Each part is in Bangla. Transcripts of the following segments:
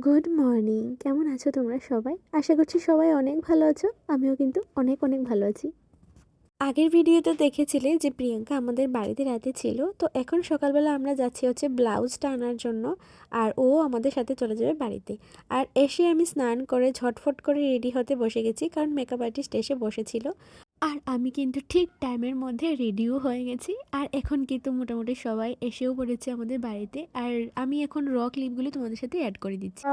Good morning. কেমন আছো তোমরা সবাই? আশা করছি সবাই অনেক ভালো আছো। আমিও কিন্তু অনেক অনেক ভালো আছি। আগের ভিডিওতে দেখেছিলে যে প্রিয়াঙ্কা আমাদের বাড়িতে রাতে ছিল। তো এখন সকালবেলা আমরা যাচ্ছি হচ্ছে ব্লাউজটা আনার জন্য, আর ও আমাদের সাথে চলে যাবে বাড়িতে। আর এসে আমি স্নান করে ঝটফট করে রেডি হতে বসে গেছি, কারণ মেকআপ আর্টিস্ট এসে বসেছিল। আর আমি কিন্তু ঠিক টাইমের মধ্যে রেডিও হয়ে গেছি। আর এখন কিন্তু মোটামুটি সবাই এসেও পড়েছে আমাদের বাড়িতে। আর আমি এখন র ক্লিপগুলো তোমাদের সাথে অ্যাড করে দিচ্ছি।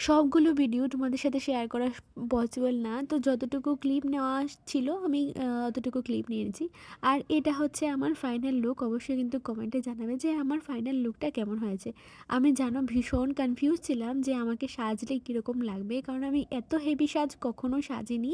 সবগুলো ভিডিও তোমাদের সাথে শেয়ার করা পসিবল না, তো যতটুকু ক্লিপ নেওয়া ছিল আমি অতটুকু ক্লিপ নিয়েছি। আর এটা হচ্ছে আমার ফাইনাল লুক। অবশ্যই কিন্তু কমেন্টে জানাবে যে আমার ফাইনাল লুকটা কেমন হয়েছে। আমি জানো ভীষণ কনফিউজ ছিলাম যে আমাকে সাজলে কীরকম লাগবে, কারণ আমি এত হেভি সাজ কখনো সাজিনি।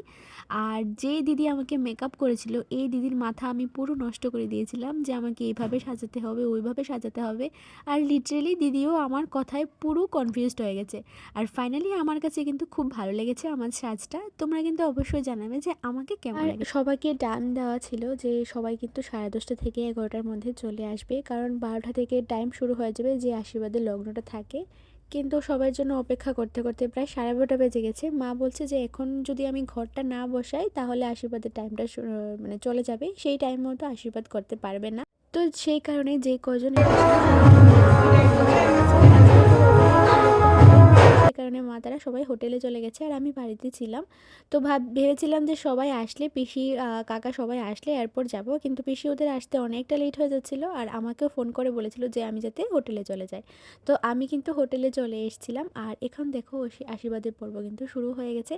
আর যে দিদি আমাকে মেকআপ করেছিল, এই দিদির মাথা আমি পুরো নষ্ট করে দিয়েছিলাম যে আমাকে এইভাবে সাজাতে হবে, ওইভাবে সাজাতে হবে। আর লিটারেলি দিদিও আমার কথায় পুরো কনফিউজড হয়ে গেছে। আর ফাইনালি আমার কাছে কিন্তু খুব ভালো লেগেছে আমার সাজটা। তোমরা কিন্তু অবশ্যই জানাবে যে আমাকে কেমন লাগে। সবাইকে টাইম দেওয়া ছিল যে সবাই কিন্তু 10:30 থেকে 11টার মধ্যে চলে আসবে, কারণ 12টা থেকে টাইম শুরু হয়ে যাবে যে আশীর্বাদের লগ্নটা থাকে। কিন্তু সবার জন্য অপেক্ষা করতে করতে প্রায় 12:30 বেজে গেছে। মা বলছে যে এখন যদি আমি ঘরটা না বসাই তাহলে আশীর্বাদের টাইমটা মানে চলে যাবে, সেই টাইম মতো আশীর্বাদ করতে পারবে না। তো সেই কারণে যে কজন সেই কারণে মা তারা সবাই হোটেলে চলে গেছে, আর আমি বাড়িতে ছিলাম। তো ভেবেছিলাম যে সবাই আসলে পিসি কাকা সবাই আসলে এয়ারপোর্ট যাব, কিন্তু পিসি ওদের আসতে অনেকটা লেট হয়ে যাচ্ছিল। আর আমাকেও ফোন করে বলেছিল যে আমি যাতে হোটেলে চলে যাই। তো আমি কিন্তু হোটেলে চলে এসেছিলাম। আর এখন দেখো আশীর্বাদের পর্ব কিন্তু শুরু হয়ে গেছে।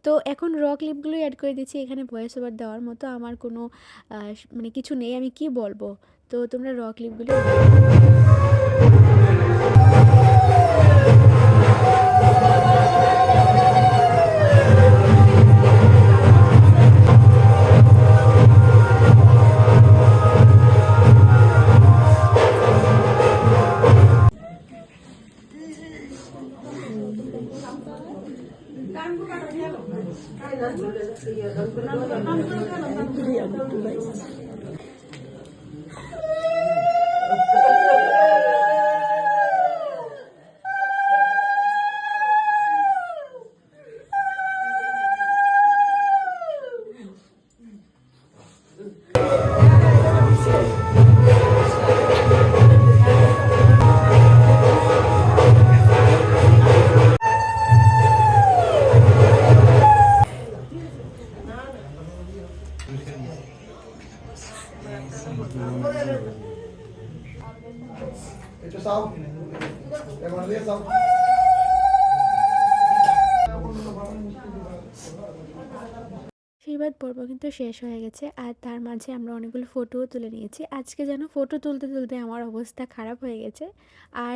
তো এখন র ক্লিপগুলোই অ্যাড করে দিচ্ছি। এখানে ভয়েস ওভার দেওয়ার মতো আমার কোনো মানে কিছু নেই, আমি কি বলবো। তো তোমরা র ক্লিপগুলো Itu sao? Em còn biết không? আশীর্বাদ পর্ব কিন্তু শেষ হয়ে গেছে। আর তার মাঝে আমরা অনেকগুলো ফটোও তুলে নিয়েছি। আজকে যেন ফটো তুলতে তুলতে আমার অবস্থা খারাপ হয়ে গেছে। আর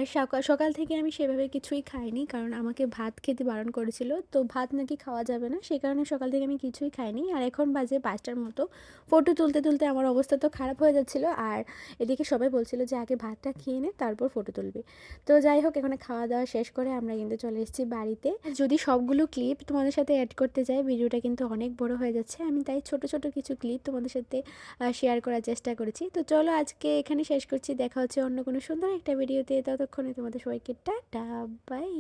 সকাল থেকে আমি সেভাবে কিছুই খাইনি, কারণ আমাকে ভাত খেতে বারণ করেছিল। তো ভাত নাকি খাওয়া যাবে না, সেই কারণে সকাল থেকে আমি কিছুই খাইনি। আর এখন বাজে 5টার মতো। ফটো তুলতে তুলতে আমার অবস্থা তো খারাপ হয়ে যাচ্ছিলো। আর এদিকে সবাই বলছিল যে আগে ভাতটা খেয়ে নে তারপর ফটো তুলবি। তো যাই হোক, এখানে খাওয়া দাওয়া শেষ করে আমরা কিন্তু চলে এসেছি বাড়িতে। যদি সবগুলো ক্লিপ তোমাদের সাথে অ্যাড করতে যাই ভিডিওটা কিন্তু অনেক বড় হয়ে যাচ্ছে। আমি তাই ছোট ছোট কিছু ক্লিপ তোমাদের সাথে শেয়ার করার চেষ্টা করেছি। তো চলো আজকে এখানে শেষ করছি। দেখা হচ্ছে অন্য কোনো সুন্দর একটা ভিডিওতে। ততক্ষণে তোমাদের সবাইকে টাটা, বাই।